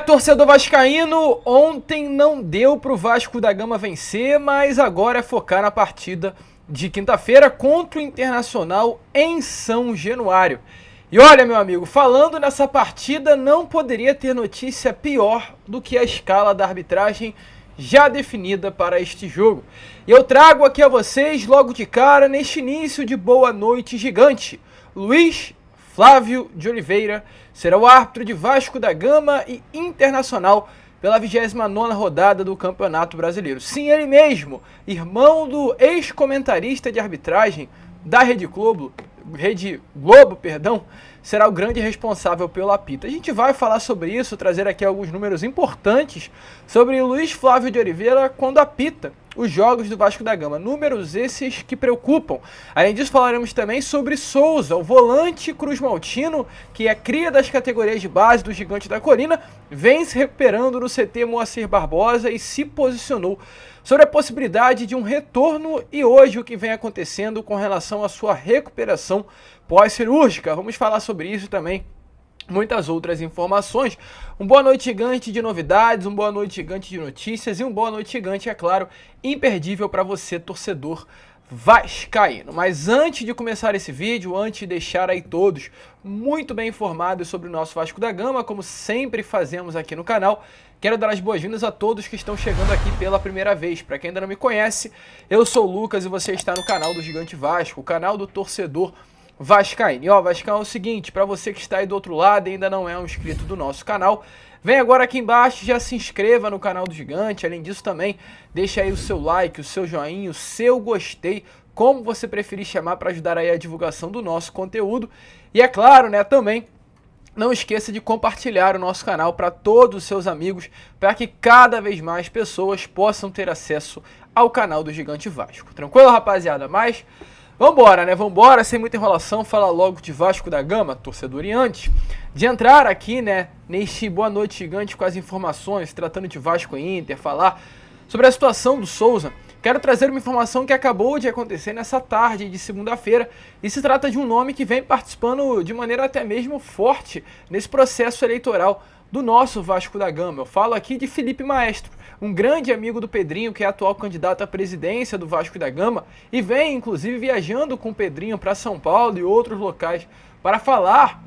Torcedor vascaíno, ontem não deu para o Vasco da Gama vencer, mas agora é focar na partida de quinta-feira contra o Internacional em São Januário. E olha, meu amigo, falando nessa partida, não poderia ter notícia pior do que a escala da arbitragem já definida para este jogo. E eu trago aqui a vocês, logo de cara, neste início de Boa Noite Gigante, Luiz Flávio de Oliveira será o árbitro de Vasco da Gama e Internacional pela 29ª rodada do Campeonato Brasileiro. Sim, ele mesmo, irmão do ex-comentarista de arbitragem da Rede Globo, será o grande responsável pelo apito. A gente vai falar sobre isso, trazer aqui alguns números importantes sobre Luiz Flávio de Oliveira quando apita os jogos do Vasco da Gama. Números esses que preocupam. Além disso, falaremos também sobre Souza, o volante cruzmaltino, que é cria das categorias de base do Gigante da Colina, vem se recuperando no CT Moacir Barbosa e se posicionou sobre a possibilidade de um retorno e hoje o que vem acontecendo com relação à sua recuperação pós-cirúrgica. Vamos falar sobre isso também. Muitas outras informações, um boa noite gigante de novidades, um boa noite gigante de notícias e um boa noite gigante, é claro, imperdível para você, torcedor vascaíno. Mas antes de começar esse vídeo, antes de deixar aí todos muito bem informados sobre o nosso Vasco da Gama, como sempre fazemos aqui no canal, quero dar as boas-vindas a todos que estão chegando aqui pela primeira vez. Para quem ainda não me conhece, eu sou o Lucas e você está no canal do Gigante Vasco, o canal do torcedor vascaíno. E ó, Vascão, é o seguinte, para você que está aí do outro lado e ainda não é um inscrito do nosso canal, vem agora aqui embaixo, já se inscreva no canal do Gigante. Além disso também, deixa aí o seu like, o seu joinha, o seu gostei, como você preferir chamar, para ajudar aí a divulgação do nosso conteúdo. E é claro, né, também não esqueça de compartilhar o nosso canal para todos os seus amigos, para que cada vez mais pessoas possam ter acesso ao canal do Gigante Vasco. Tranquilo, rapaziada? Mas vambora, né? Vambora, sem muita enrolação, falar logo de Vasco da Gama, torcedor. E antes de entrar aqui, né, neste Boa Noite Gigante com as informações, tratando de Vasco e Inter, falar sobre a situação do Souza, quero trazer uma informação que acabou de acontecer nessa tarde de segunda-feira, e se trata de um nome que vem participando de maneira até mesmo forte nesse processo eleitoral do nosso Vasco da Gama. Eu falo aqui de Felipe Maestro, um grande amigo do Pedrinho, que é atual candidato à presidência do Vasco da Gama, e vem inclusive viajando com o Pedrinho para São Paulo e outros locais para falar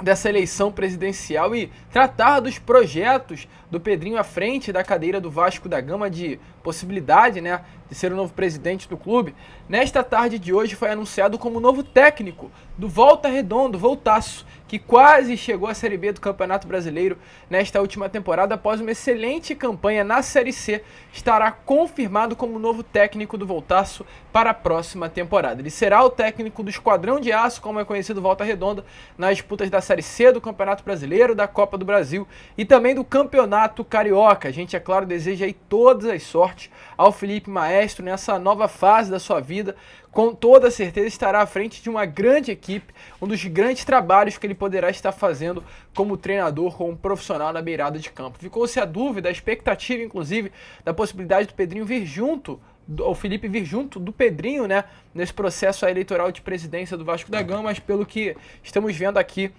dessa eleição presidencial e tratar dos projetos do Pedrinho à frente da cadeira do Vasco da Gama, de possibilidade, né, de ser o novo presidente do clube. Nesta tarde de hoje foi anunciado como novo técnico do Volta Redonda, Voltaço, que quase chegou à Série B do Campeonato Brasileiro nesta última temporada após uma excelente campanha na Série C, estará confirmado como novo técnico do Voltaço para a próxima temporada. Ele será o técnico do Esquadrão de Aço, como é conhecido Volta Redonda, nas disputas da Série C do Campeonato Brasileiro, da Copa do Brasil e também do Campeonato Carioca. A gente, é claro, deseja aí todas as sortes ao Felipe Maestro nessa nova fase da sua vida. Com toda certeza estará à frente de uma grande equipe, um dos grandes trabalhos que ele poderá estar fazendo como treinador, como profissional na beirada de campo. Ficou-se a dúvida, a expectativa, inclusive, da possibilidade do Pedrinho vir junto, o Felipe vir junto do Pedrinho, né, nesse processo eleitoral de presidência do Vasco da Gama, mas pelo que estamos vendo aqui,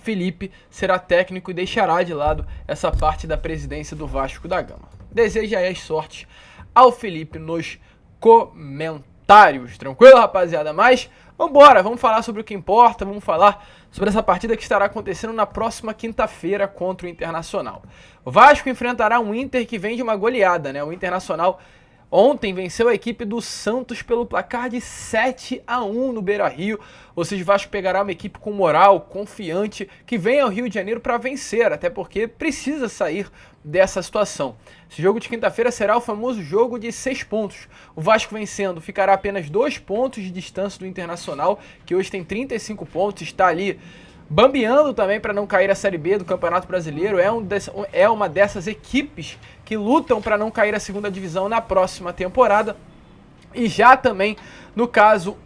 Felipe será técnico e deixará de lado essa parte da presidência do Vasco da Gama. Deseja aí as sortes ao Felipe nos comentários. Tranquilo, rapaziada? Mas vambora, vamos falar sobre o que importa, vamos falar sobre essa partida que estará acontecendo na próxima quinta-feira contra o Internacional. O Vasco enfrentará um Inter que vem de uma goleada, né? O Internacional ontem venceu a equipe do Santos pelo placar de 7-1 no Beira-Rio, ou seja, o Vasco pegará uma equipe com moral, confiante, que vem ao Rio de Janeiro para vencer, até porque precisa sair dessa situação. Esse jogo de quinta-feira será o famoso jogo de 6 pontos. O Vasco vencendo ficará apenas 2 pontos de distância do Internacional, que hoje tem 35 pontos, está ali bambeando também para não cair a Série B do Campeonato Brasileiro. É uma dessas equipes que lutam para não cair a segunda divisão na próxima temporada. E já também, no caso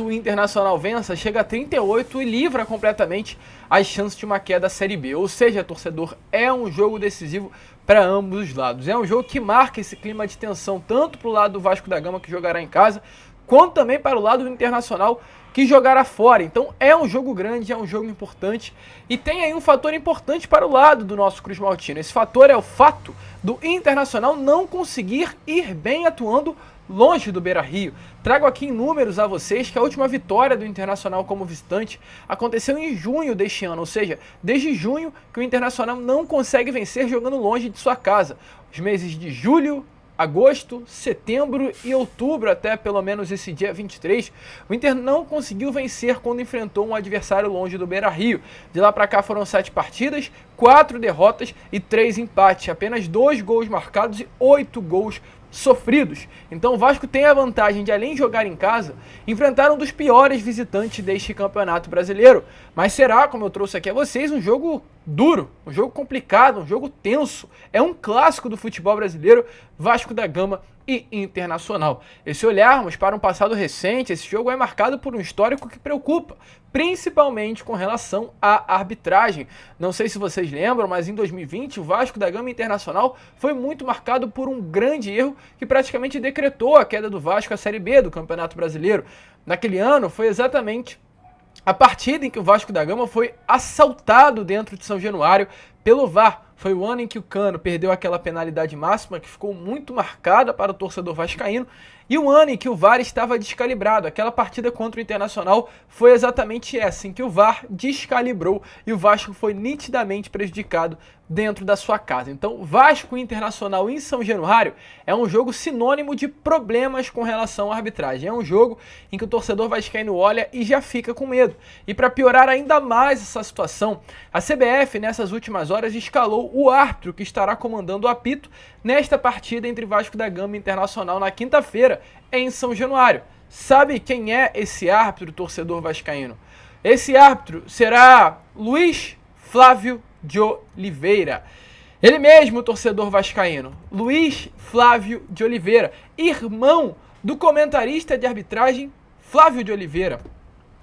o Internacional vença, chega a 38 e livra completamente as chances de uma queda à Série B. Ou seja, torcedor, é um jogo decisivo para ambos os lados. É um jogo que marca esse clima de tensão tanto para o lado do Vasco da Gama, que jogará em casa, quanto também para o lado do Internacional, que jogará fora. Então é um jogo grande, é um jogo importante, e tem aí um fator importante para o lado do nosso Cruz Maltino. Esse fator é o fato do Internacional não conseguir ir bem atuando longe do Beira-Rio. Trago aqui em números a vocês que a última vitória do Internacional como visitante aconteceu em junho deste ano, ou seja, desde junho que o Internacional não consegue vencer jogando longe de sua casa. Os meses de julho, agosto, setembro e outubro, até pelo menos esse dia 23, o Inter não conseguiu vencer quando enfrentou um adversário longe do Beira-Rio. De lá para cá foram 7 partidas, 4 derrotas e 3 empates, apenas 2 gols marcados e 8 gols sofridos. Então o Vasco tem a vantagem de, além de jogar em casa, enfrentar um dos piores visitantes deste campeonato brasileiro. Mas será, como eu trouxe aqui a vocês, um jogo duro, um jogo complicado, um jogo tenso. É um clássico do futebol brasileiro, Vasco da Gama e Internacional. E se olharmos para um passado recente, esse jogo é marcado por um histórico que preocupa, principalmente com relação à arbitragem. Não sei se vocês lembram, mas em 2020 o Vasco da Gama Internacional foi muito marcado por um grande erro que praticamente decretou a queda do Vasco à Série B do Campeonato Brasileiro. Naquele ano foi exatamente a partida em que o Vasco da Gama foi assaltado dentro de São Januário pelo VAR. Foi o ano em que o Cano perdeu aquela penalidade máxima que ficou muito marcada para o torcedor vascaíno, e o ano em que o VAR estava descalibrado. Aquela partida contra o Internacional foi exatamente essa, em que o VAR descalibrou e o Vasco foi nitidamente prejudicado dentro da sua casa. Então, Vasco e Internacional em São Januário é um jogo sinônimo de problemas com relação à arbitragem. É um jogo em que o torcedor vascaíno olha e já fica com medo. E para piorar ainda mais essa situação, a CBF nessas últimas horas escalou o árbitro que estará comandando o apito nesta partida entre Vasco da Gama e Internacional na quinta-feira em São Januário. Sabe quem é esse árbitro, torcedor vascaíno? Esse árbitro será Luiz Flávio de Oliveira. Ele mesmo, torcedor vascaíno, Luiz Flávio de Oliveira, irmão do comentarista de arbitragem Flávio de Oliveira.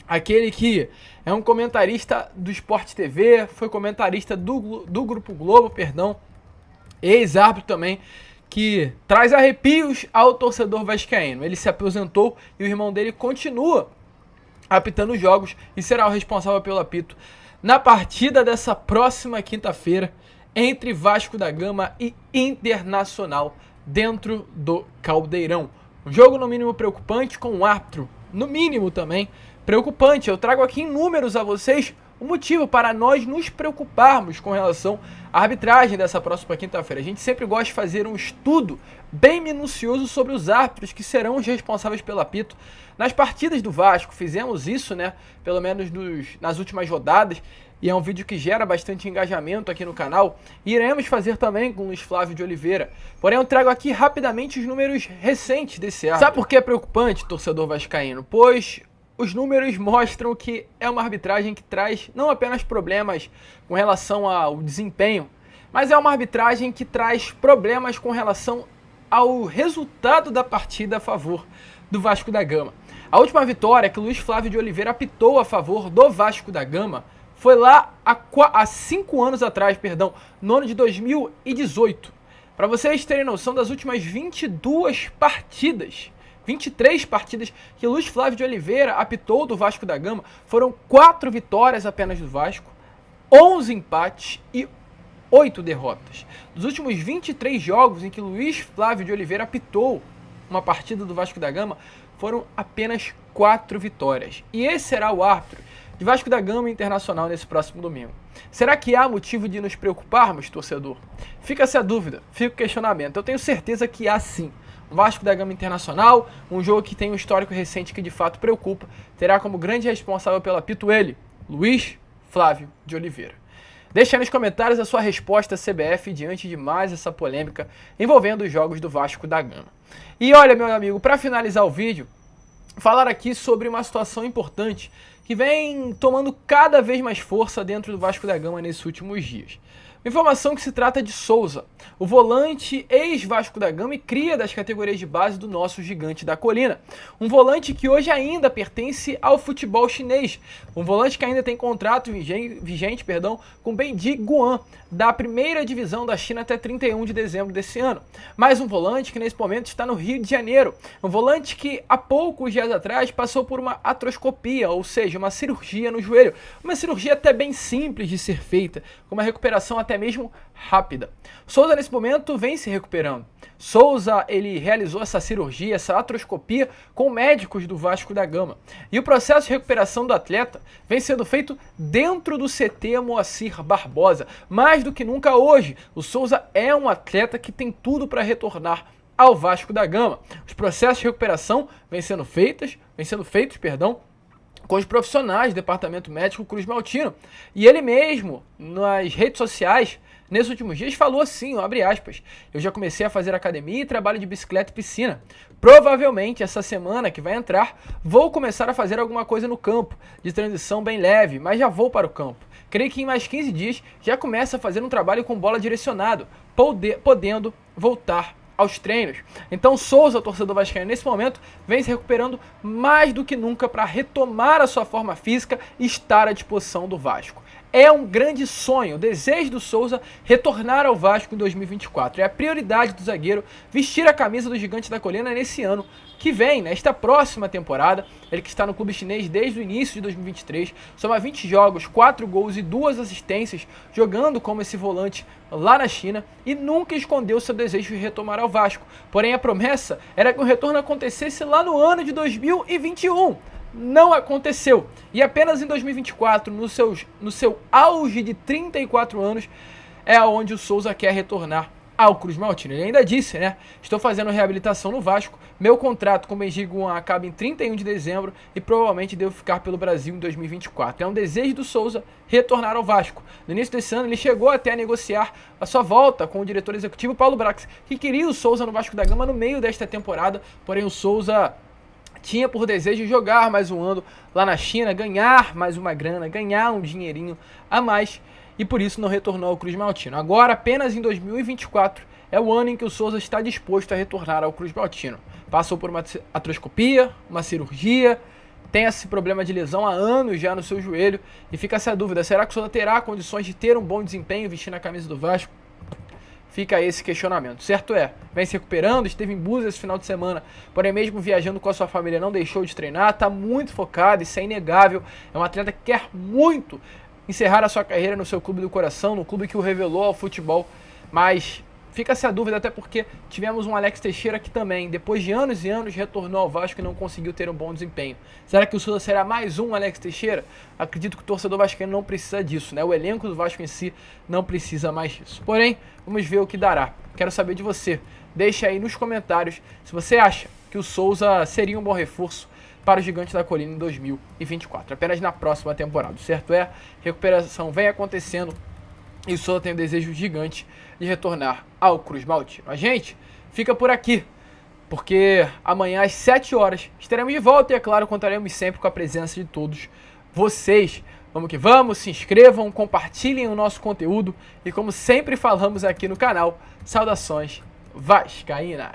Aquele que é um comentarista do Sport TV, foi comentarista do Grupo Globo, ex-árbitro também, que traz arrepios ao torcedor vascaíno. Ele se aposentou e o irmão dele continua apitando jogos e será o responsável pelo apito na partida dessa próxima quinta-feira entre Vasco da Gama e Internacional dentro do Caldeirão. Um jogo no mínimo preocupante, com um árbitro no mínimo também preocupante. Eu trago aqui em números a vocês o motivo para nós nos preocuparmos com relação à arbitragem dessa próxima quinta-feira. A gente sempre gosta de fazer um estudo bem minucioso sobre os árbitros que serão os responsáveis pelo apito nas partidas do Vasco. Fizemos isso, né, pelo menos nas últimas rodadas, e é um vídeo que gera bastante engajamento aqui no canal. E iremos fazer também com o Luiz Flávio de Oliveira. Porém, eu trago aqui rapidamente os números recentes desse árbitro. Sabe por que é preocupante, torcedor vascaíno? Pois os números mostram que é uma arbitragem que traz não apenas problemas com relação ao desempenho, mas é uma arbitragem que traz problemas com relação ao resultado da partida a favor do Vasco da Gama. A última vitória que o Luiz Flávio de Oliveira apitou a favor do Vasco da Gama foi lá há 5 anos atrás, no ano de 2018. Para vocês terem noção, das últimas 23 partidas que Luiz Flávio de Oliveira apitou do Vasco da Gama, foram 4 vitórias apenas do Vasco, 11 empates e 8 derrotas. Dos últimos 23 jogos em que Luiz Flávio de Oliveira apitou uma partida do Vasco da Gama, foram apenas 4 vitórias. E esse será o árbitro de Vasco da Gama Internacional nesse próximo domingo. Será que há motivo de nos preocuparmos, torcedor? Fica essa dúvida, fica o questionamento. Eu tenho certeza que há sim. O Vasco da Gama Internacional, um jogo que tem um histórico recente que de fato preocupa, terá como grande responsável pelo apito ele, Luiz Flávio de Oliveira. Deixe aí nos comentários a sua resposta CBF diante de mais essa polêmica envolvendo os jogos do Vasco da Gama. E olha, meu amigo, para finalizar o vídeo, falar aqui sobre uma situação importante que vem tomando cada vez mais força dentro do Vasco da Gama nesses últimos dias. Informação que se trata de Souza, o volante ex-Vasco da Gama e cria das categorias de base do nosso gigante da colina. Um volante que hoje ainda pertence ao futebol chinês. Um volante que ainda tem contrato vigente com Bendi Guan, da primeira divisão da China até 31 de dezembro desse ano. Mais um volante que nesse momento está no Rio de Janeiro. Um volante que há poucos dias atrás passou por uma artroscopia, ou seja, uma cirurgia no joelho. Uma cirurgia até bem simples de ser feita, com uma recuperação até mesmo rápida. Souza nesse momento vem se recuperando. Souza, ele realizou essa cirurgia, essa artroscopia com médicos do Vasco da Gama. E o processo de recuperação do atleta vem sendo feito dentro do CT Moacir Barbosa. Mais do que nunca hoje, o Souza é um atleta que tem tudo para retornar ao Vasco da Gama. Os processos de recuperação vêm sendo feitos, com os profissionais do Departamento Médico Cruz Maltino. E ele mesmo, nas redes sociais, nesses últimos dias, falou assim, abre aspas, eu já comecei a fazer academia e trabalho de bicicleta e piscina. Provavelmente, essa semana que vai entrar, vou começar a fazer alguma coisa no campo, de transição bem leve, mas já vou para o campo. Creio que em mais 15 dias já começa a fazer um trabalho com bola direcionado, podendo voltar aos treinos. Então Souza, torcedor vascaíno, nesse momento vem se recuperando mais do que nunca para retomar a sua forma física e estar à disposição do Vasco. É um grande sonho, o desejo do Souza retornar ao Vasco em 2024. É a prioridade do zagueiro vestir a camisa do Gigante da Colina nesse ano que vem, nesta próxima temporada. Ele que está no clube chinês desde o início de 2023, soma 20 jogos, 4 gols e 2 assistências, jogando como esse volante lá na China e nunca escondeu seu desejo de retomar ao Vasco. Porém, a promessa era que o retorno acontecesse lá no ano de 2021. Não aconteceu. E apenas em 2024, no seu auge de 34 anos, é onde o Souza quer retornar ao Cruz Maltino. Ele ainda disse, né? Estou fazendo reabilitação no Vasco, meu contrato com o Bendi Guan acaba em 31 de dezembro e provavelmente devo ficar pelo Brasil em 2024. É um desejo do Souza retornar ao Vasco. No início desse ano, ele chegou até a negociar a sua volta com o diretor executivo Paulo Brax, que queria o Souza no Vasco da Gama no meio desta temporada, porém o Souza tinha por desejo jogar mais um ano lá na China, ganhar mais uma grana, ganhar um dinheirinho a mais, e por isso não retornou ao Cruz Maltino. Agora, apenas em 2024, é o ano em que o Souza está disposto a retornar ao Cruz Maltino. Passou por uma artroscopia, uma cirurgia, tem esse problema de lesão há anos já no seu joelho, e fica essa dúvida, será que o Souza terá condições de ter um bom desempenho vestindo a camisa do Vasco? Fica esse questionamento. Certo é, vem se recuperando, esteve em Búzios esse final de semana, porém mesmo viajando com a sua família não deixou de treinar, está muito focado, isso é inegável, é um atleta que quer muito encerrar a sua carreira no seu clube do coração, no clube que o revelou ao futebol, mas fica essa dúvida até porque tivemos um Alex Teixeira que também, depois de anos e anos, retornou ao Vasco e não conseguiu ter um bom desempenho. Será que o Souza será mais um Alex Teixeira? Acredito que o torcedor vascaíno não precisa disso, né? O elenco do Vasco em si não precisa mais disso. Porém, vamos ver o que dará. Quero saber de você. Deixa aí nos comentários se você acha que o Souza seria um bom reforço para o Gigante da Colina em 2024, apenas na próxima temporada. Certo é, recuperação vem acontecendo e o Souza tem o desejo gigante de retornar ao Cruz Maltino. A gente fica por aqui, porque amanhã às 7 horas estaremos de volta e, é claro, contaremos sempre com a presença de todos vocês. Vamos que vamos, se inscrevam, compartilhem o nosso conteúdo e, como sempre falamos aqui no canal, saudações vascaínas!